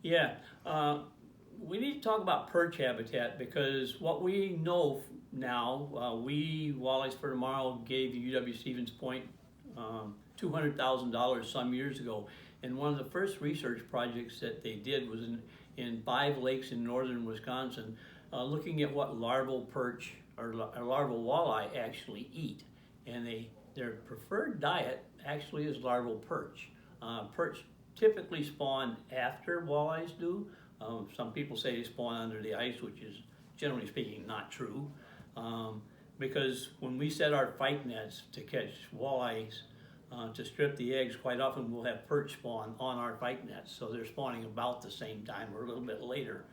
Yeah, we need to talk about perch habitat because what we know now, we Walleyes for Tomorrow gave UW Stevens Point $200,000 some years ago, and one of the first research projects that they did was in 5 lakes in northern Wisconsin, looking at what larval perch or larval walleye actually eat, and their preferred diet actually is larval perch. Perch typically spawn after walleyes do. Some people say they spawn under the ice, which is generally speaking not true. Because when we set our fight nets to catch walleyes, to strip the eggs, quite often we'll have perch spawn on our fight nets. So they're spawning about the same time or a little bit later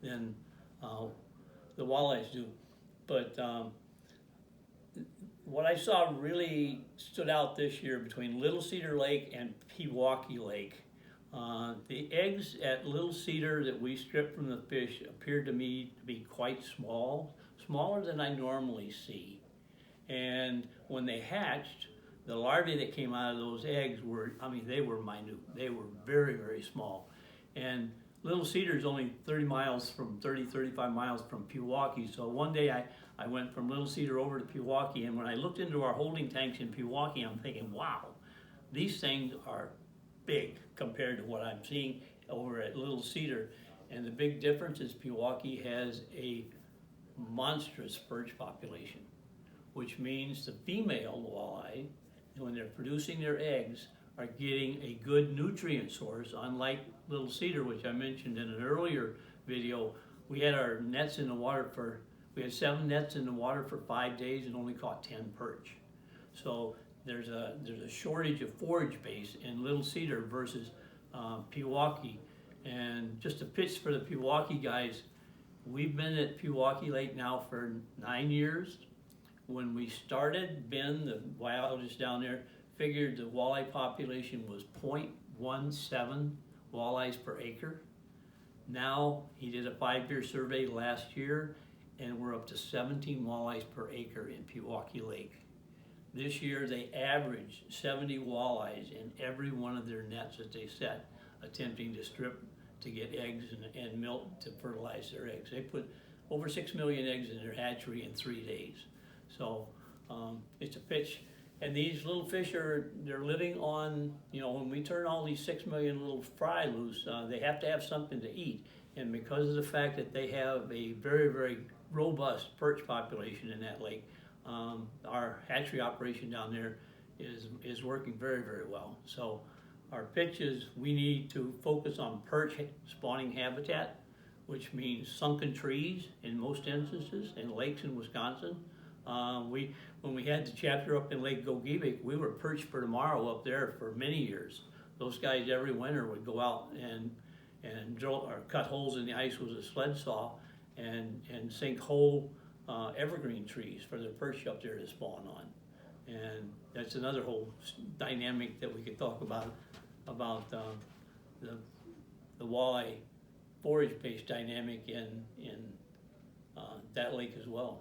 than the walleyes do. But what I saw really stood out this year between Little Cedar Lake and Pewaukee Lake. The eggs at Little Cedar that we stripped from the fish appeared to me to be quite small, smaller than I normally see. And when they hatched, the larvae that came out of those eggs were, I mean, they were minute. They were very, very small. And Little Cedar is only 35 miles from Pewaukee. So one day I went from Little Cedar over to Pewaukee, and when I looked into our holding tanks in Pewaukee, I'm thinking, wow, these things are big compared to what I'm seeing over at Little Cedar. And the big difference is Pewaukee has a monstrous perch population, which means the female walleye, when they're producing their eggs, are getting a good nutrient source, unlike Little Cedar, which I mentioned in an earlier video. We had our nets in the water we had 7 nets in the water for 5 days and only caught 10 perch. So there's a shortage of forage base in Little Cedar versus Pewaukee. And just a pitch for the Pewaukee guys, we've been at Pewaukee Lake now for 9 years. When we started, Ben, the biologist down there, figured the walleye population was 0.17 walleyes per acre. Now, he did a 5-year survey last year, and we're up to 17 walleyes per acre in Pewaukee Lake. This year, they averaged 70 walleyes in every one of their nets that they set, attempting to strip to get eggs and milk to fertilize their eggs. They put over 6 million eggs in their hatchery in 3 days. So it's a pitch. And these little fish they're living on, when we turn all these 6 million little fry loose, they have to have something to eat. And because of the fact that they have a very, very robust perch population in that lake, our hatchery operation down there is working very, very well. So our pitch is we need to focus on perch spawning habitat, which means sunken trees in most instances in lakes in Wisconsin. When we had the chapter up in Lake Gogebic, we were Perch for Tomorrow up there for many years. Those guys every winter would go out and drill or cut holes in the ice with a sled saw and sink whole evergreen trees for the perch up there to spawn on. And that's another whole dynamic that we could talk about the walleye forage-based dynamic in that lake as well.